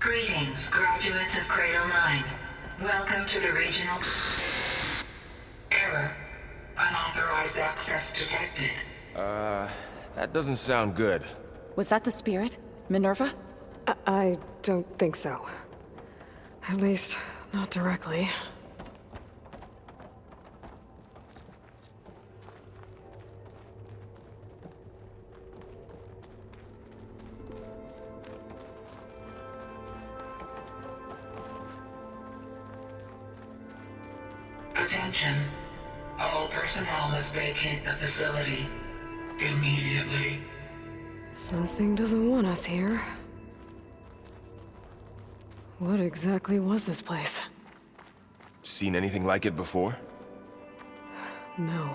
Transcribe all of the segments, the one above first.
Greetings, graduates of Cradle 9. Welcome to the regional... Error. Unauthorized access detected. That doesn't sound good. Was that the spirit? Minerva? I don't think so. At least, not directly. Attention. All personnel must vacate the facility. Immediately. Something doesn't want us here. What exactly was this place? Seen anything like it before? No.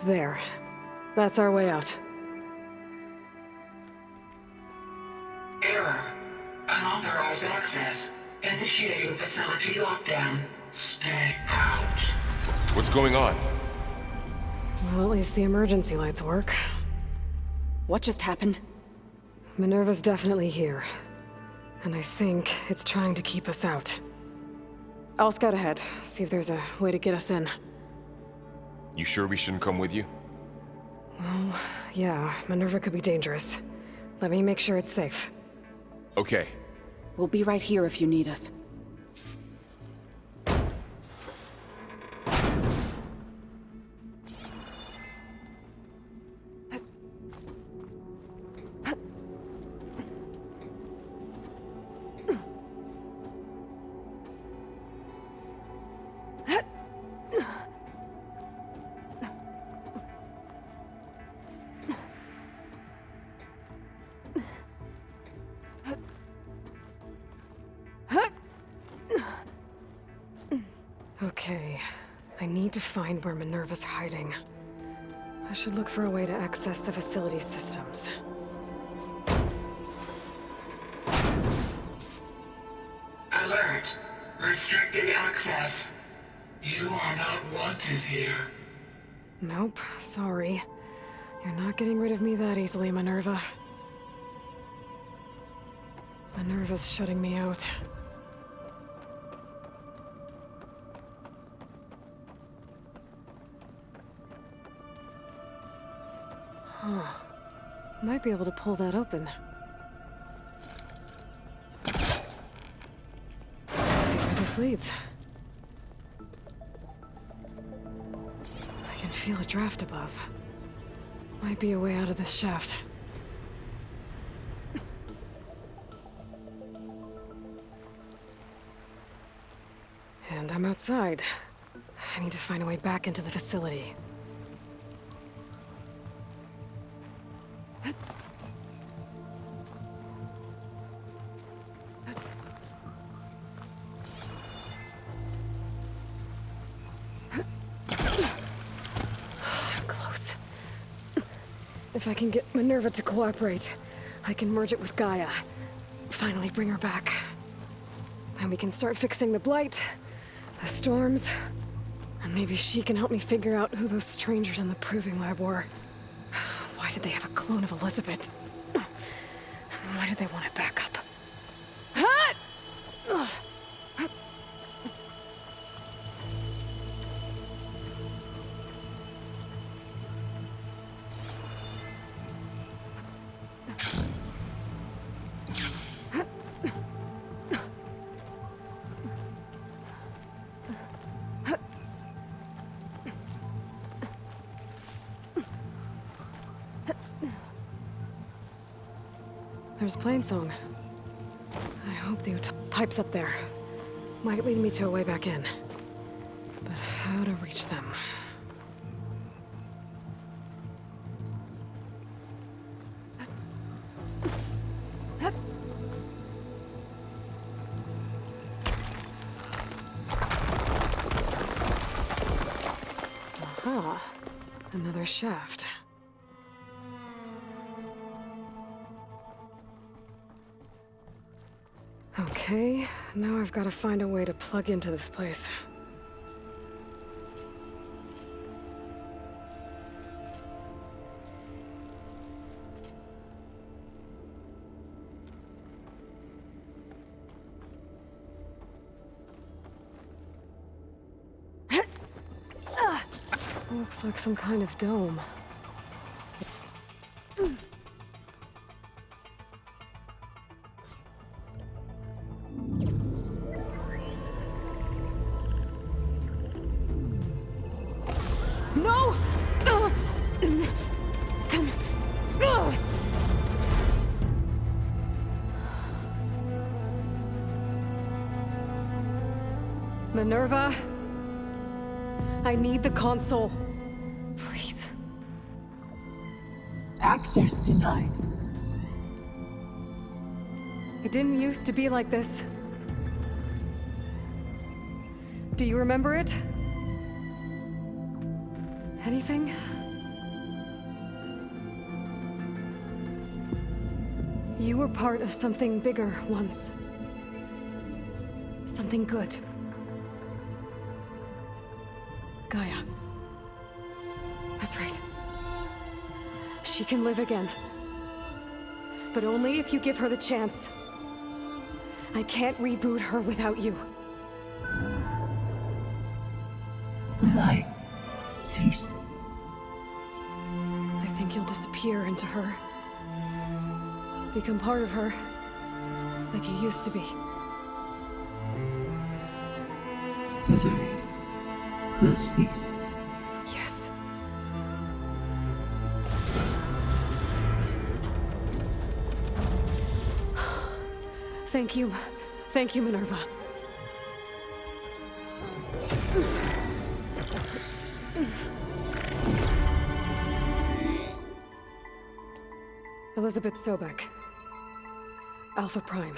There. That's our way out. Error. Unauthorized access. Initiating facility lockdown. Stay out. What's going on? Well, at least the emergency lights work. What just happened? Minerva's definitely here. And I think it's trying to keep us out. I'll scout ahead, see if there's a way to get us in. You sure we shouldn't come with you? Well, yeah, Minerva could be dangerous. Let me make sure it's safe. Okay. We'll be right here if you need us. Okay, I need to find where Minerva's hiding. I should look for a way to access the facility systems. Alert. Restricted access. You are not wanted here. Nope, sorry. You're not getting rid of me that easily, Minerva. Minerva's shutting me out. Huh. Might be able to pull that open. Let's see where this leads. I can feel a draft above. Might be a way out of this shaft. And I'm outside. I need to find a way back into the facility. Close. If I can get Minerva to cooperate, I can merge it with Gaia. Finally bring her back. Then we can start fixing the blight, the storms, and maybe she can help me figure out who those strangers in the proving lab were. Why did they have a clone of Elizabeth? Why did they want it back up? There's Plainsong. I hope the pipes up there might lead me to a way back in. But how to reach them? Aha, another shaft. Okay, now I've got to find a way to plug into this place. Looks like some kind of dome. No! Minerva? I need the console. Please. Access denied. It didn't used to be like this. Do you remember it? Anything? You were part of something bigger once. Something good. Gaia. That's right. She can live again. But only if you give her the chance. I can't reboot her without you. Light. Cease. I think you'll disappear into her. Become part of her. Like you used to be. Misery will cease. Yes. Thank you. Thank you, Minerva. Elizabeth Sobek. Alpha Prime.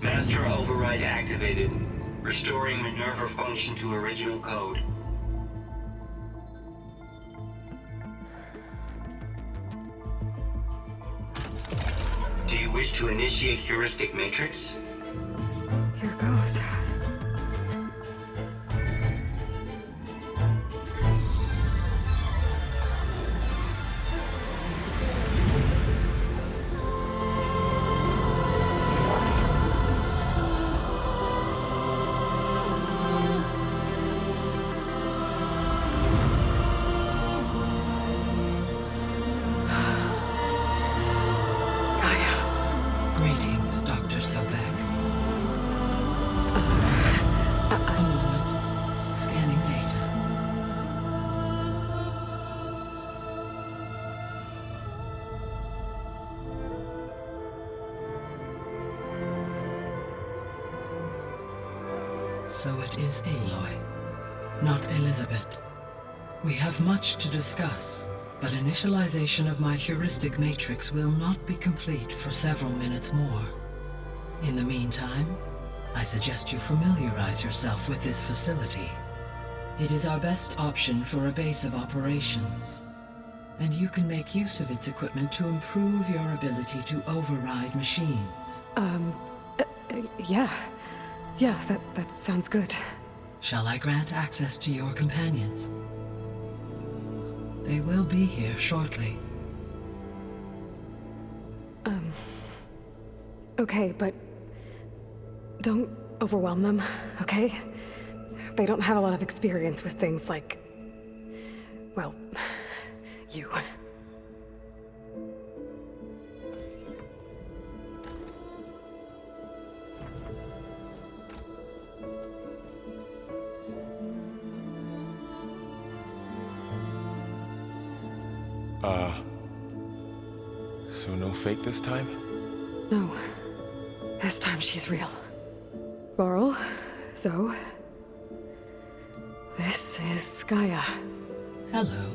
Master override activated. Restoring Minerva function to original code. Do you wish to initiate heuristic matrix? Here goes. Greetings, Dr. Sobek. A moment. Scanning data. So it is Aloy, not Elizabeth. We have much to discuss, but initialization of my heuristic matrix will not be complete for several minutes more. In the meantime, I suggest you familiarize yourself with this facility. It is our best option for a base of operations, and you can make use of its equipment to improve your ability to override machines. Yeah. Yeah, that sounds good. Shall I grant access to your companions? They will be here shortly. Okay, but don't overwhelm them, okay? They don't have a lot of experience with things like, well, you. So no fake this time? No. This time she's real. Varl, Zoe. This is Gaia. Hello.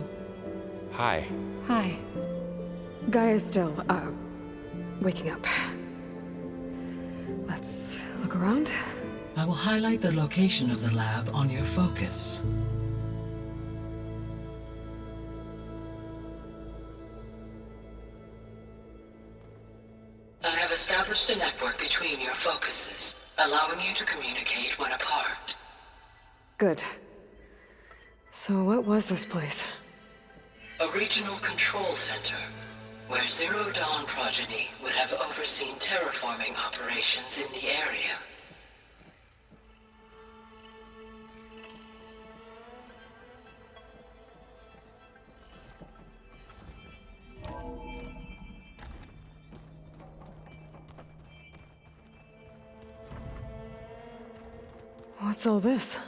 Hi. Hi. Gaia's still, waking up. Let's look around. I will highlight the location of the lab on your focus. I have established a network between your focuses, allowing you to communicate when apart. Good. So what was this place? A regional control center, where Zero Dawn progeny would have overseen terraforming operations in the area. What's all this?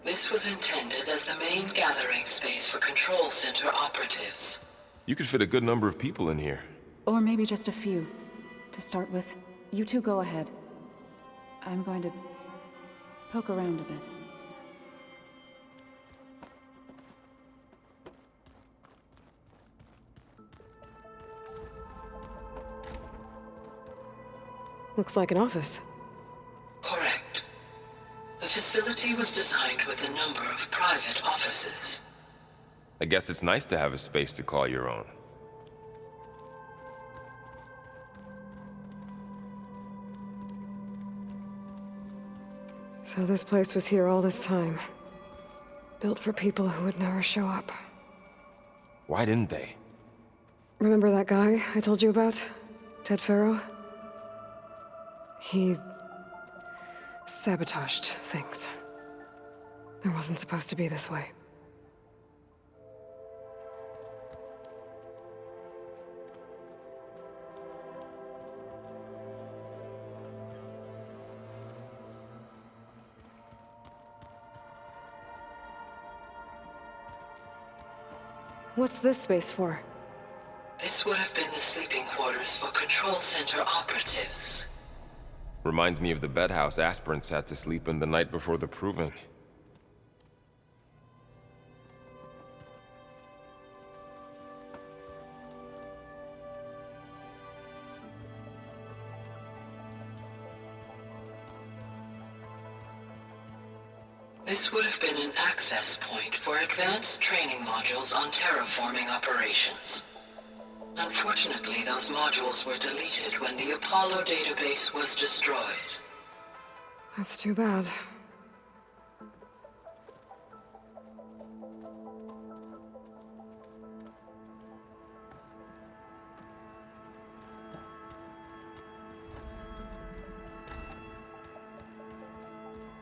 This was intended as the main gathering space for Control Center operatives. You could fit a good number of people in here. Or maybe just a few. To start with, you two go ahead. I'm going to poke around a bit. Looks like an office. Correct. The facility was designed with a number of private offices. I guess it's nice to have a space to call your own. So this place was here all this time. Built for people who would never show up. Why didn't they? Remember that guy I told you about? Ted Farrow? He sabotaged things. It wasn't supposed to be this way. What's this space for? This would have been the sleeping quarters for Control Center operatives. Reminds me of the bedhouse aspirants had to sleep in the night before the proving. This would have been an access point for advanced training modules on terraforming operations. Unfortunately, those modules were deleted when the Apollo database was destroyed. That's too bad.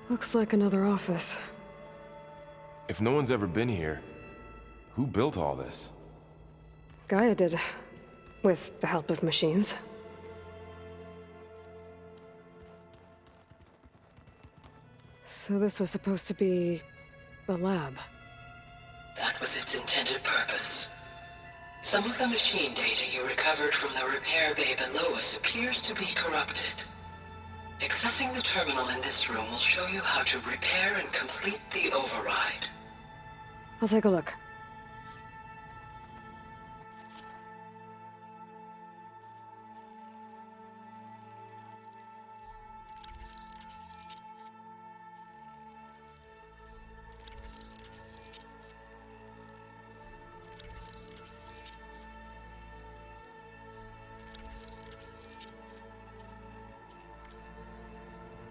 Looks like another office. If no one's ever been here, who built all this? GAIA did. With the help of machines. So this was supposed to be a lab. That was its intended purpose. Some of the machine data you recovered from the repair bay below us appears to be corrupted. Accessing the terminal in this room will show you how to repair and complete the override. I'll take a look.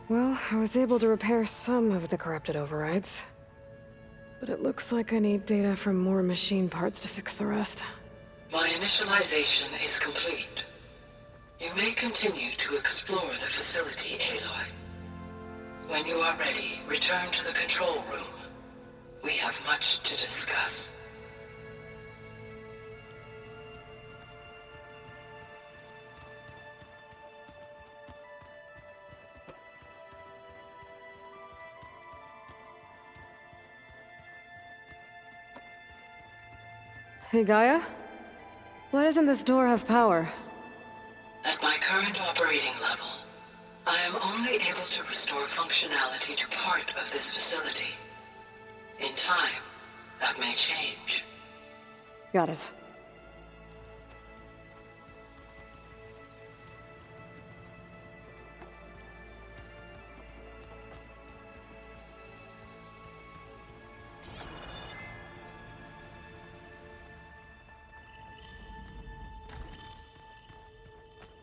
Well, I was able to repair some of the corrupted overrides. But it looks like I need data from more machine parts to fix the rest. My initialization is complete. You may continue to explore the facility, Aloy. When you are ready, return to the control room. We have much to discuss. Hey, Gaia? Why doesn't this door have power? At my current operating level, I am only able to restore functionality to part of this facility. In time, that may change. Got it.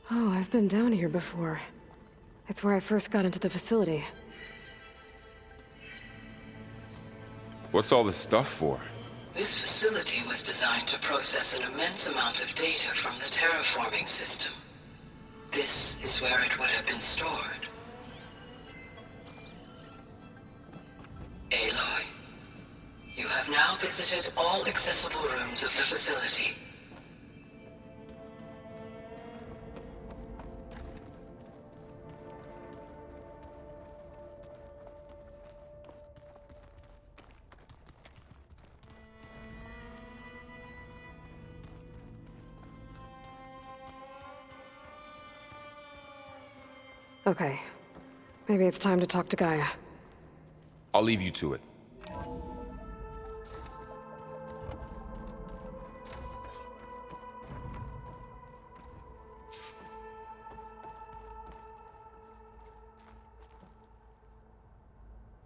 Oh, I've been down here before. It's where I first got into the facility. What's all this stuff for? This facility was designed to process an immense amount of data from the terraforming system. This is where it would have been stored. Aloy, you have now visited all accessible rooms of the facility. Okay. Maybe it's time to talk to Gaia. I'll leave you to it.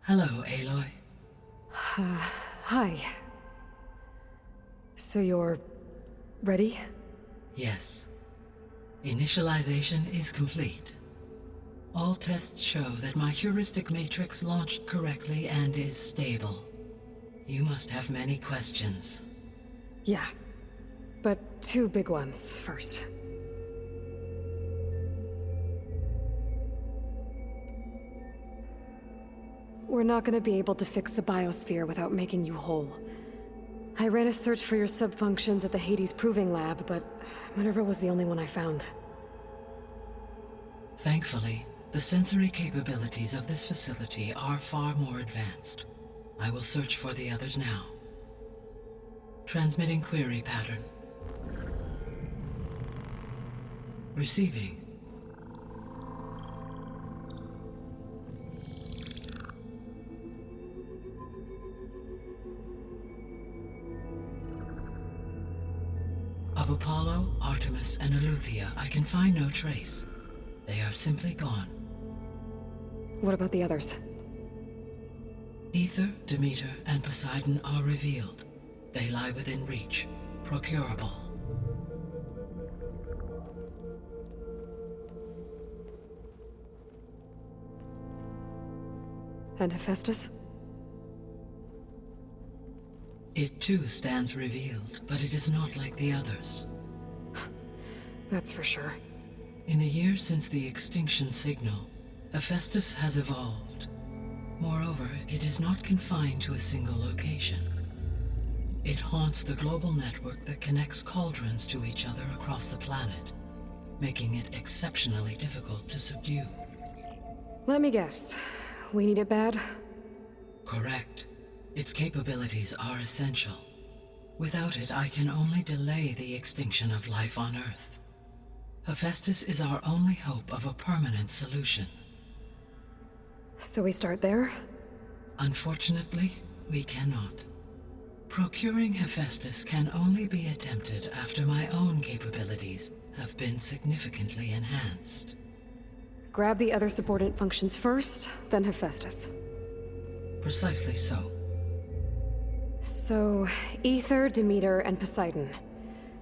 Hello, Aloy. Hi. So you're... ready? Yes. Initialization is complete. All tests show that my heuristic matrix launched correctly and is stable. You must have many questions. Yeah. But two big ones first. We're not gonna be able to fix the biosphere without making you whole. I ran a search for your subfunctions at the Hades Proving Lab, but Minerva was the only one I found. Thankfully, the sensory capabilities of this facility are far more advanced. I will search for the others now. Transmitting query pattern. Receiving. Of Apollo, Artemis, and Eleuthia, I can find no trace. They are simply gone. What about the others? Ether, Demeter, and Poseidon are revealed. They lie within reach, procurable. And Hephaestus? It too stands revealed, but it is not like the others. That's for sure. In the years since the extinction signal, Hephaestus has evolved. Moreover, it is not confined to a single location. It haunts the global network that connects cauldrons to each other across the planet, making it exceptionally difficult to subdue. Let me guess. We need it bad? Correct. Its capabilities are essential. Without it, I can only delay the extinction of life on Earth. Hephaestus is our only hope of a permanent solution. So we start there? Unfortunately, we cannot. Procuring Hephaestus can only be attempted after my own capabilities have been significantly enhanced. Grab the other subordinate functions first, then Hephaestus. Precisely so. So, Ether, Demeter, and Poseidon.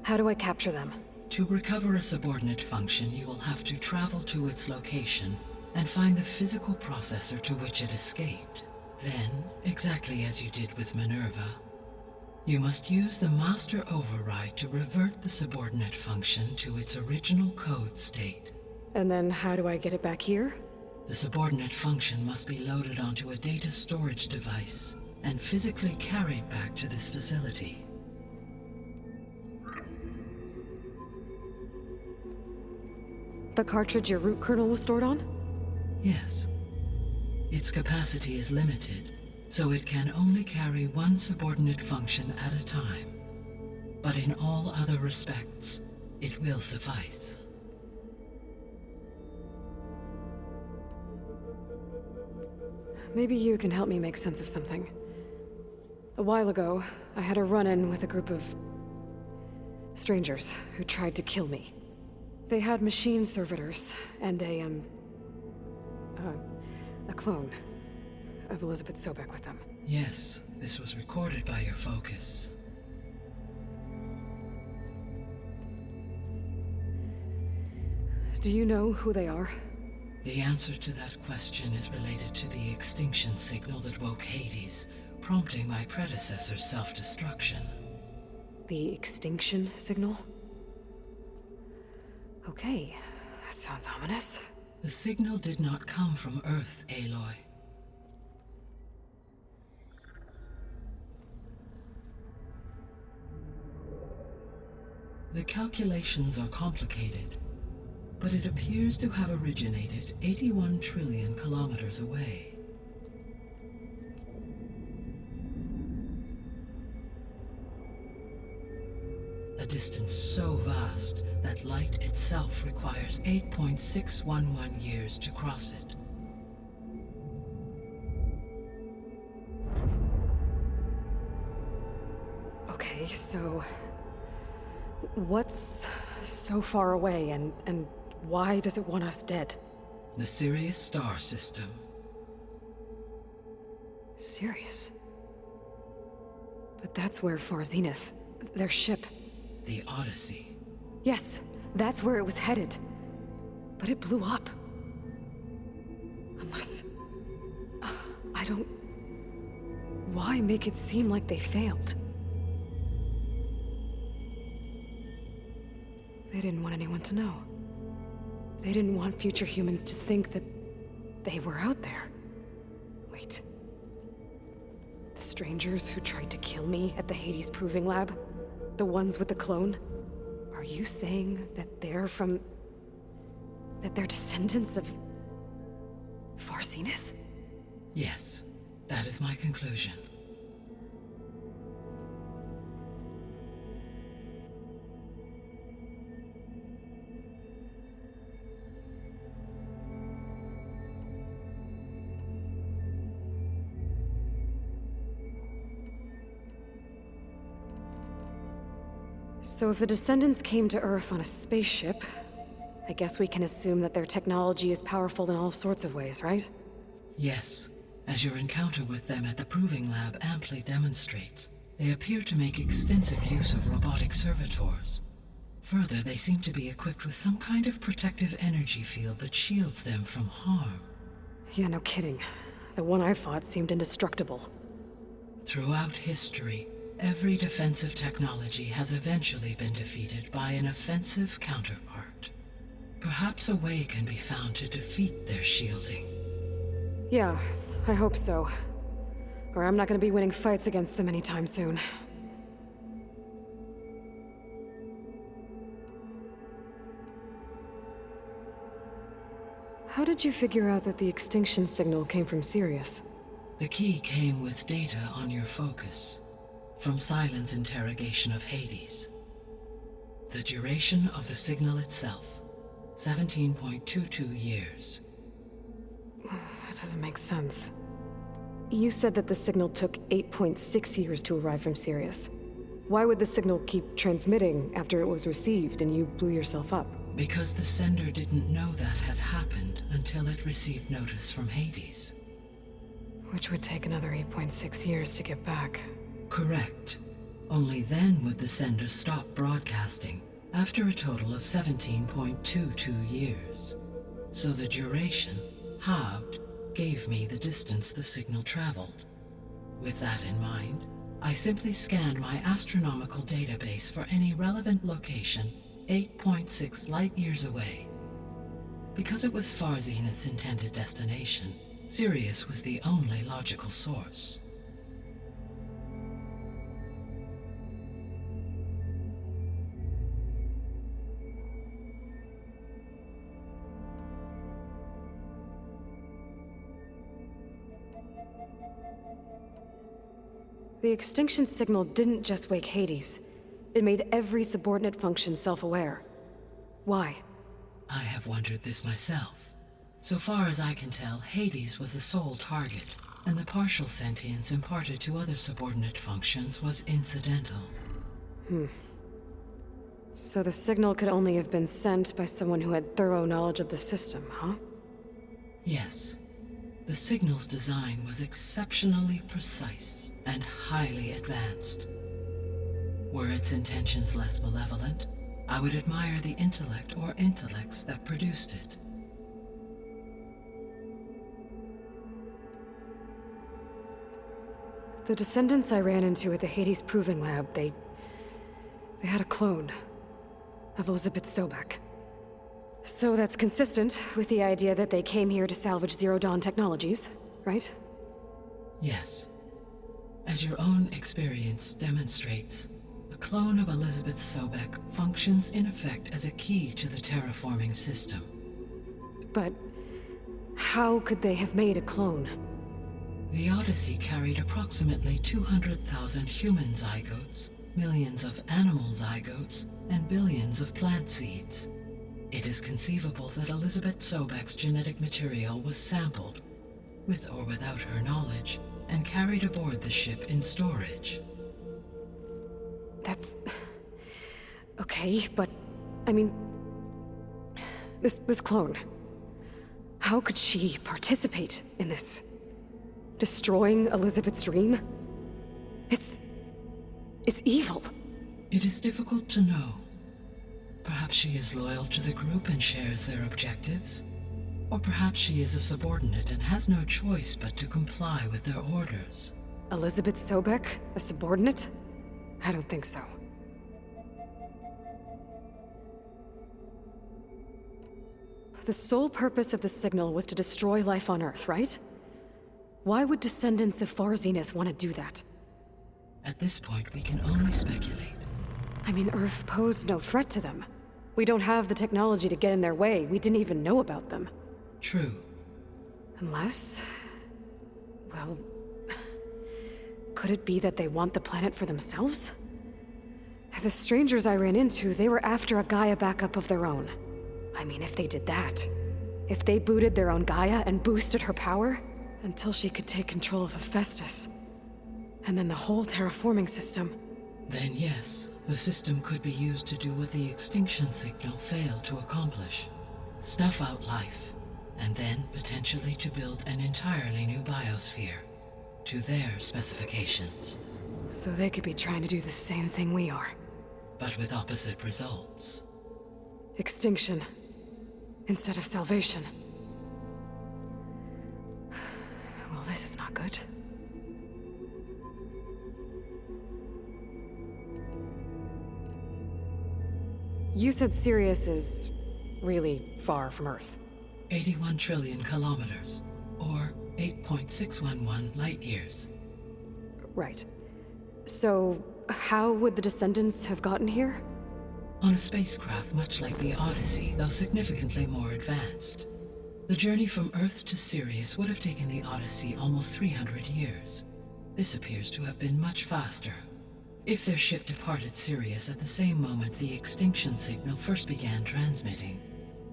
How do I capture them? To recover a subordinate function, you will have to travel to its location and find the physical processor to which it escaped. Then, exactly as you did with Minerva, you must use the master override to revert the subordinate function to its original code state. And then how do I get it back here? The subordinate function must be loaded onto a data storage device and physically carried back to this facility. The cartridge your root kernel was stored on? Yes. Its capacity is limited, so it can only carry one subordinate function at a time. But in all other respects, it will suffice. Maybe you can help me make sense of something. A while ago, I had a run-in with a group of strangers who tried to kill me. They had machine servitors and a clone of Elizabeth Sobek with them. Yes, this was recorded by your focus. Do you know who they are? The answer to that question is related to the extinction signal that woke Hades, prompting my predecessor's self-destruction. The extinction signal? Okay, that sounds ominous. The signal did not come from Earth, Aloy. The calculations are complicated, but it appears to have originated 81 trillion kilometers away. a distance so vast that light itself requires 8.611 years to cross it. Okay, so what's so far away, and why does it want us dead? The Sirius star system. Sirius? But that's where Far Zenith, their ship. The Odyssey. Yes, that's where it was headed. But it blew up. Unless... I don't... Why make it seem like they failed? They didn't want anyone to know. They didn't want future humans to think that they were out there. Wait. The strangers who tried to kill me at the Hades Proving Lab? The ones with the clone? Are you saying that they're from... that they're descendants of... Far Zenith? Yes, that is my conclusion. So if the descendants came to Earth on a spaceship, I guess we can assume that their technology is powerful in all sorts of ways, right? Yes, as your encounter with them at the Proving Lab amply demonstrates, they appear to make extensive use of robotic servitors. Further, they seem to be equipped with some kind of protective energy field that shields them from harm. Yeah, no kidding. The one I fought seemed indestructible. Throughout history, every defensive technology has eventually been defeated by an offensive counterpart. Perhaps a way can be found to defeat their shielding. Yeah, I hope so. Or I'm not gonna be winning fights against them anytime soon. How did you figure out that the extinction signal came from Sirius? The key came with data on your focus, from Silent's interrogation of Hades. The duration of the signal itself, 17.22 years. That doesn't make sense. You said that the signal took 8.6 years to arrive from Sirius. Why would the signal keep transmitting after it was received and you blew yourself up? Because the sender didn't know that had happened until it received notice from Hades. Which would take another 8.6 years to get back. Correct. Only then would the sender stop broadcasting, after a total of 17.22 years. So the duration, halved, gave me the distance the signal traveled. With that in mind, I simply scanned my astronomical database for any relevant location 8.6 light-years away. Because it was Far Zenith's intended destination, Sirius was the only logical source. The extinction signal didn't just wake Hades. It made every subordinate function self-aware. Why? I have wondered this myself. So far as I can tell, Hades was the sole target, and the partial sentience imparted to other subordinate functions was incidental. So the signal could only have been sent by someone who had thorough knowledge of the system, huh? Yes. The signal's design was exceptionally precise and highly advanced. Were its intentions less malevolent, I would admire the intellect or intellects that produced it. The descendants I ran into at the Hades Proving Lab, they had a clone of Elizabeth Sobek. So that's consistent with the idea that they came here to salvage Zero Dawn technologies, right? Yes. As your own experience demonstrates, a clone of Elizabeth Sobek functions in effect as a key to the terraforming system. But how could they have made a clone? The Odyssey carried approximately 200,000 human zygotes millions of animal zygotes, and billions of plant seeds. It is conceivable that Elizabeth Sobek's genetic material was sampled, with or without her knowledge, and carried aboard the ship in storage. That's... okay, but... I mean... This clone... How could she participate in this? Destroying Elizabeth's dream? It's evil. It is difficult to know. Perhaps she is loyal to the group and shares their objectives. Or perhaps she is a subordinate and has no choice but to comply with their orders. Elizabeth Sobek? A subordinate? I don't think so. The sole purpose of the signal was to destroy life on Earth, right? Why would descendants of Far Zenith want to do that? At this point, we can only speculate. I mean, Earth posed no threat to them. We don't have the technology to get in their way. We didn't even know about them. True. Unless... well... could it be that they want the planet for themselves? The strangers I ran into, they were after a Gaia backup of their own. I mean, if they did that... if they booted their own Gaia and boosted her power... until she could take control of Hephaestus. And then the whole terraforming system. Then yes, the system could be used to do what the extinction signal failed to accomplish. Snuff out life, and then potentially to build an entirely new biosphere, to their specifications. So they could be trying to do the same thing we are. But with opposite results. Extinction, instead of salvation. Well, this is not good. You said Sirius is really far from Earth. 81 trillion kilometers, or 8.611 light years. Right. So, how would the descendants have gotten here? On a spacecraft much like the Odyssey, though significantly more advanced. The journey from Earth to Sirius would have taken the Odyssey almost 300 years. This appears to have been much faster. If their ship departed Sirius at the same moment the extinction signal first began transmitting,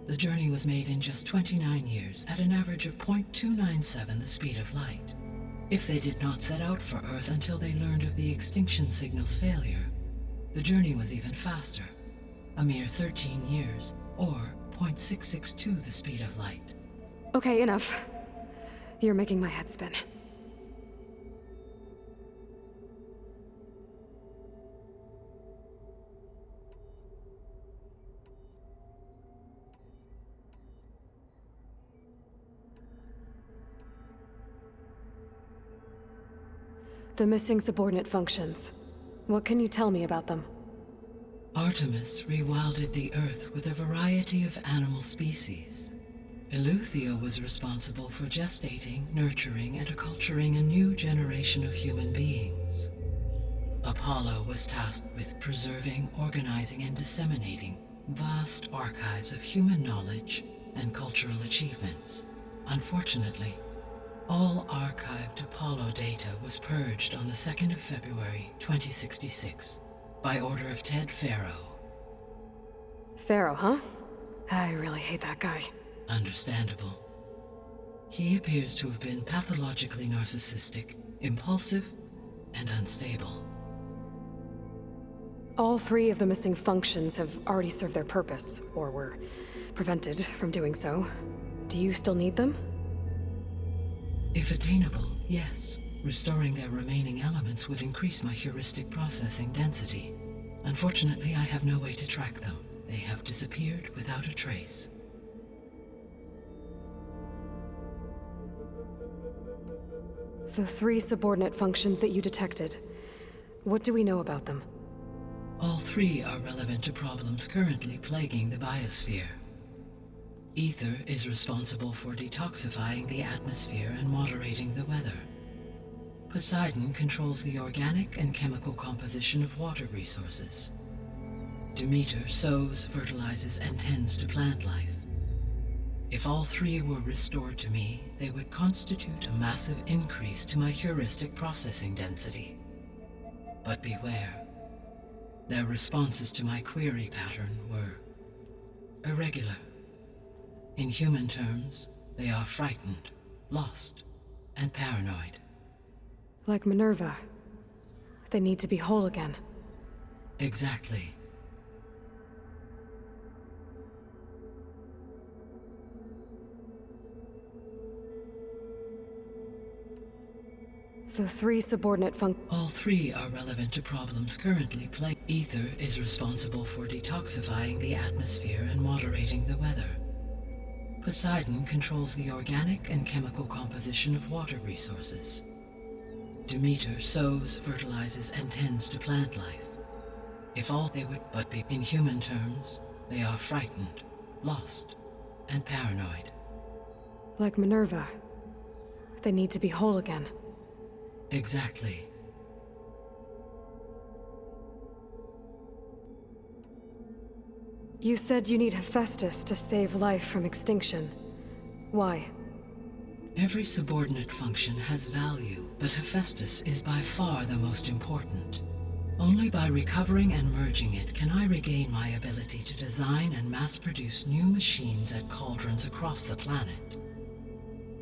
the journey was made in just 29 years at an average of 0.297 the speed of light. If they did not set out for Earth until they learned of the extinction signal's failure, the journey was even faster, a mere 13 years, or 0.662 the speed of light. Okay, enough. You're making my head spin. The missing subordinate functions. What can you tell me about them? Artemis rewilded the Earth with a variety of animal species. Eleuthia was responsible for gestating, nurturing, and acculturating a new generation of human beings. Apollo was tasked with preserving, organizing, and disseminating vast archives of human knowledge and cultural achievements. Unfortunately, all archived Apollo data was purged on the 2nd of February, 2066, by order of Ted Faro. Pharaoh, huh? I really hate that guy. Understandable. He appears to have been pathologically narcissistic, impulsive, and unstable. All three of the missing functions have already served their purpose, or were prevented from doing so. Do you still need them? If attainable, yes. Restoring their remaining elements would increase my heuristic processing density. Unfortunately, I have no way to track them. They have disappeared without a trace. The three subordinate functions that you detected. What do we know about them? All three are relevant to problems currently plaguing the biosphere. Ether is responsible for detoxifying the atmosphere and moderating the weather. Poseidon controls the organic and chemical composition of water resources. Demeter sows, fertilizes, and tends to plant life. If all three were restored to me, they would constitute a massive increase to my heuristic processing density. But beware, Their responses to my query pattern were irregular. In human terms, they are frightened, lost, and paranoid. Like Minerva. They need to be whole again. Exactly. The three subordinate All three are relevant to problems currently plagued. Ether is responsible for detoxifying the atmosphere and moderating the weather. Poseidon controls the organic and chemical composition of water resources. Demeter sows, fertilizes, and tends to plant life. If all they would but be in human terms, they are frightened, lost, and paranoid. Like Minerva. They need to be whole again. Exactly. You said you need Hephaestus to save life from extinction. Why? Every subordinate function has value, but Hephaestus is by far the most important. Only by recovering and merging it can I regain my ability to design and mass-produce new machines at cauldrons across the planet.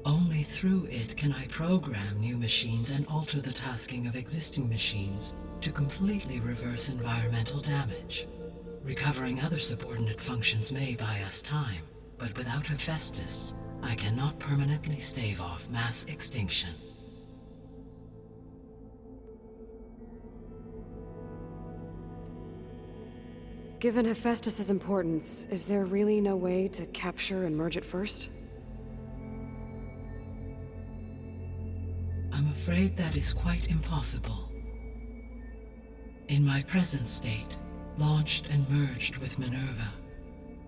Only through it can I program new machines and alter the tasking of existing machines to completely reverse environmental damage. Recovering other subordinate functions may buy us time, but without Hephaestus, I cannot permanently stave off mass extinction. Given Hephaestus's importance, is there really no way to capture and merge it first? I'm afraid that is quite impossible. In my present state, launched and merged with Minerva,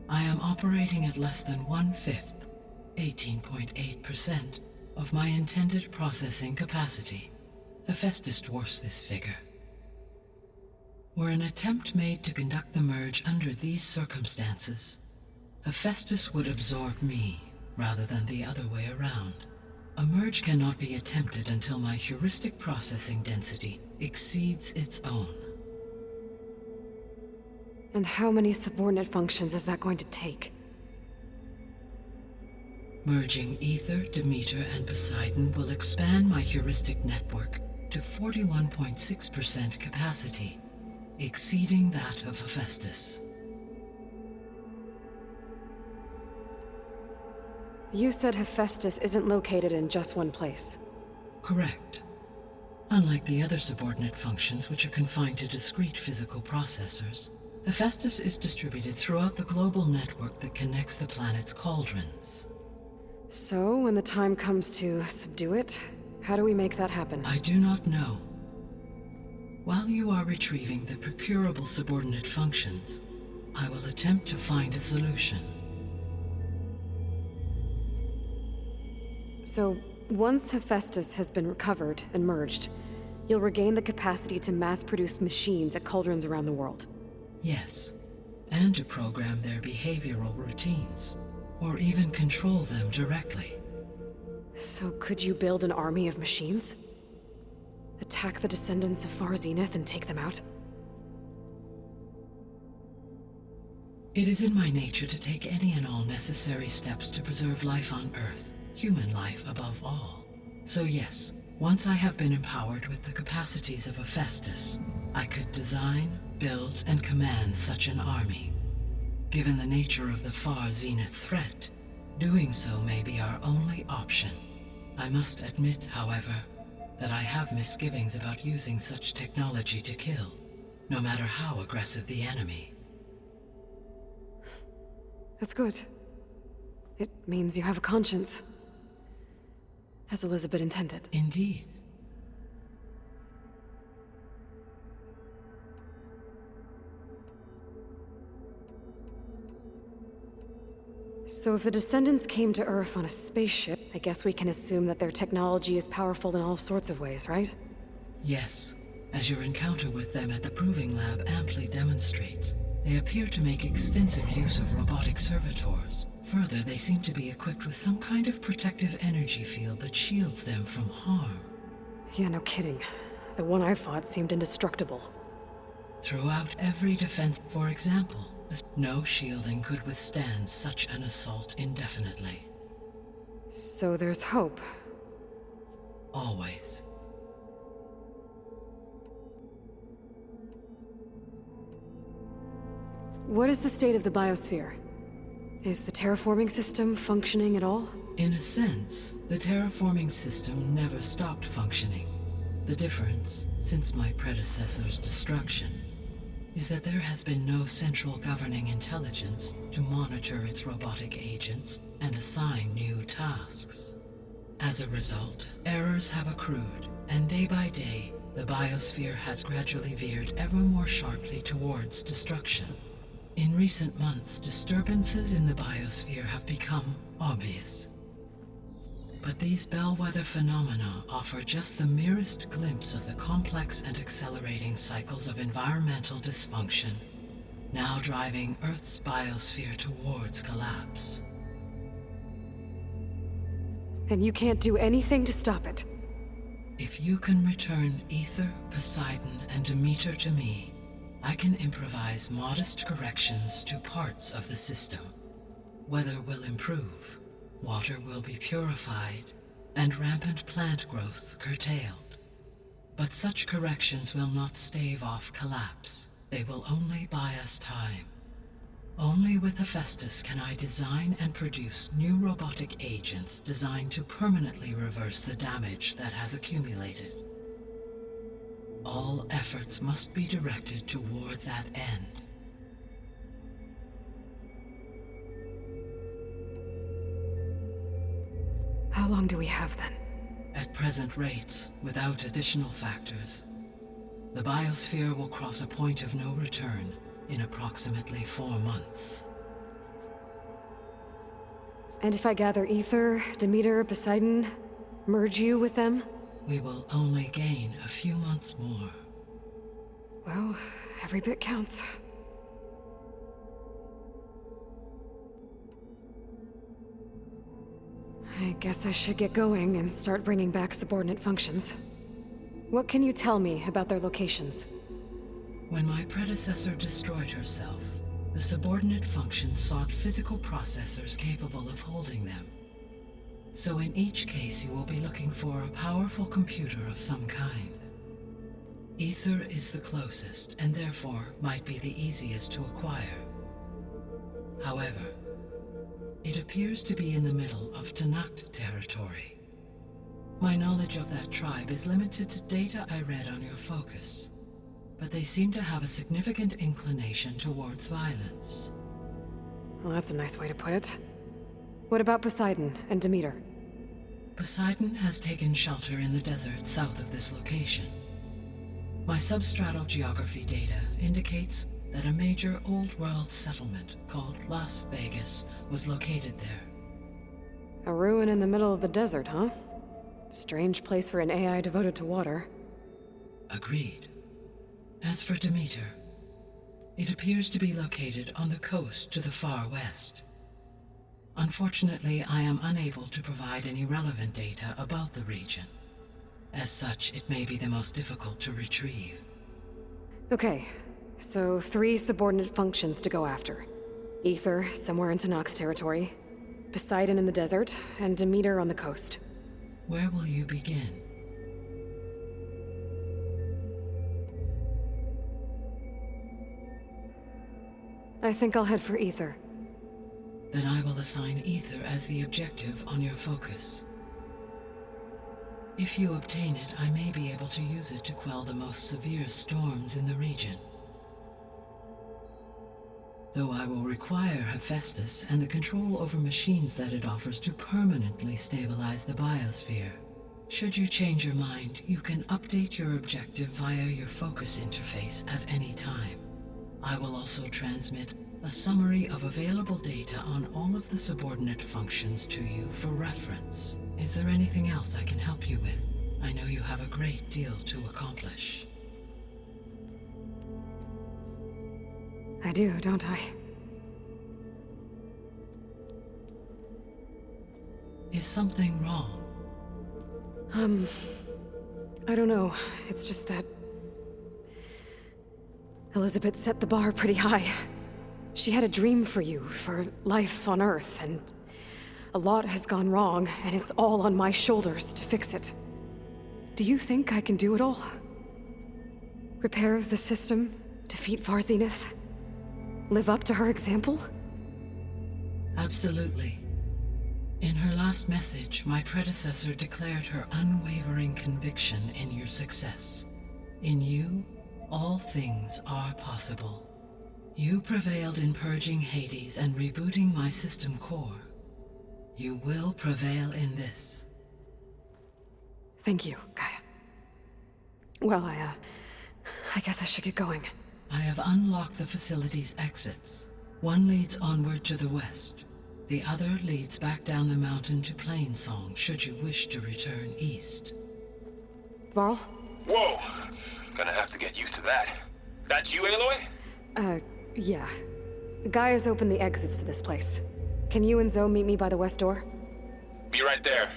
I am operating at less than 1/5, 18.8%, of my intended processing capacity. Hephaestus dwarfs this figure. Were an attempt made to conduct the merge under these circumstances, Hephaestus would absorb me, rather than the other way around. A merge cannot be attempted until my heuristic processing density exceeds its own. And how many subordinate functions is that going to take? Merging Ether, Demeter, and Poseidon will expand my heuristic network to 41.6% capacity, exceeding that of Hephaestus. You said Hephaestus isn't located in just one place. Correct. Unlike the other subordinate functions, which are confined to discrete physical processors, Hephaestus is distributed throughout the global network that connects the planet's cauldrons. So, when the time comes to subdue it, how do we make that happen? I do not know. While you are retrieving the procurable subordinate functions, I will attempt to find a solution. So, once Hephaestus has been recovered and merged, you'll regain the capacity to mass-produce machines at cauldrons around the world. Yes, and to program their behavioral routines, or even control them directly. So could you build an army of machines? Attack the descendants of Far Zenith and take them out? It is in my nature to take any and all necessary steps to preserve life on Earth, human life above all. So yes, once I have been empowered with the capacities of Hephaestus, I could design, build, and command such an army. Given the nature of the Far Zenith threat, doing so may be our only option. I must admit, however, that I have misgivings about using such technology to kill, no matter how aggressive the enemy. That's good. It means you have a conscience. As Elizabeth intended. Indeed. So if the descendants came to Earth on a spaceship, I guess we can assume that their technology is powerful in all sorts of ways, right? Yes. As your encounter with them at the Proving Lab amply demonstrates, they appear to make extensive use of robotic servitors. Further, they seem to be equipped with some kind of protective energy field that shields them from harm. Yeah, no kidding. The one I fought seemed indestructible. throughout every defense. For example, no shielding could withstand such an assault indefinitely. So there's hope. Always. What is the state of the biosphere? Is the terraforming system functioning at all? In a sense, the terraforming system never stopped functioning. The difference, since my predecessor's destruction, is that there has been no central governing intelligence to monitor its robotic agents and assign new tasks. As a result, errors have accrued, and day by day, the biosphere has gradually veered ever more sharply towards destruction. In recent months, disturbances in the biosphere have become obvious. But these bellwether phenomena offer just the merest glimpse of the complex and accelerating cycles of environmental dysfunction, now driving Earth's biosphere towards collapse. And you can't do anything to stop it? If you can return Ether, Poseidon, and Demeter to me, I can improvise modest corrections to parts of the system. Weather will improve, water will be purified, and rampant plant growth curtailed. But such corrections will not stave off collapse. They will only buy us time. Only with Hephaestus can I design and produce new robotic agents designed to permanently reverse the damage that has accumulated. All efforts must be directed toward that end. How long do we have then? At present rates, without additional factors, the biosphere will cross a point of no return in approximately 4 months. And if I gather Ether, Demeter, Poseidon, merge you with them? We will only gain a few months more. Well, every bit counts. I guess I should get going and start bringing back subordinate functions. What can you tell me about their locations? When my predecessor destroyed herself, the subordinate functions sought physical processors capable of holding them. So in each case you will be looking for a powerful computer of some kind. Ether is the closest, and therefore might be the easiest to acquire. However, it appears to be in the middle of Tanakh territory. My knowledge of that tribe is limited to data I read on your focus, but they seem to have a significant inclination towards violence. Well, that's a nice way to put it. What about Poseidon and Demeter? Poseidon has taken shelter in the desert south of this location. My substratal geography data indicates that a major old-world settlement called Las Vegas was located there. A ruin in the middle of the desert, huh? Strange place for an AI devoted to water. Agreed. As for Demeter, it appears to be located on the coast to the far west. Unfortunately, I am unable to provide any relevant data about the region. As such, it may be the most difficult to retrieve. Okay, so 3 subordinate functions to go after. Ether, somewhere in Tanakh territory. Poseidon in the desert, and Demeter on the coast. Where will you begin? I think I'll head for Ether. Then I will assign Ether as the objective on your focus. If you obtain it, I may be able to use it to quell the most severe storms in the region. Though I will require Hephaestus and the control over machines that it offers to permanently stabilize the biosphere. Should you change your mind, you can update your objective via your focus interface at any time. I will also transmit a summary of available data on all of the subordinate functions to you for reference. Is there anything else I can help you with? I know you have a great deal to accomplish. I do, don't I? Is something wrong? I don't know. It's just that... Elizabeth set the bar pretty high. She had a dream for you, for life on Earth, and a lot has gone wrong, and it's all on my shoulders to fix it. Do you think I can do it all? Repair the system, defeat Varzenith, live up to her example? Absolutely. In her last message, my predecessor declared her unwavering conviction in your success. In you, all things are possible. You prevailed in purging Hades and rebooting my system core. You will prevail in this. Thank you, Gaia. Well, I guess I should get going. I have unlocked the facility's exits. One leads onward to the west. The other leads back down the mountain to Plainsong, should you wish to return east. Varl? Whoa! Gonna have to get used to that. That's you, Aloy? Yeah. Gaia's opened the exits to this place. Can you and Zoe meet me by the west door? Be right there.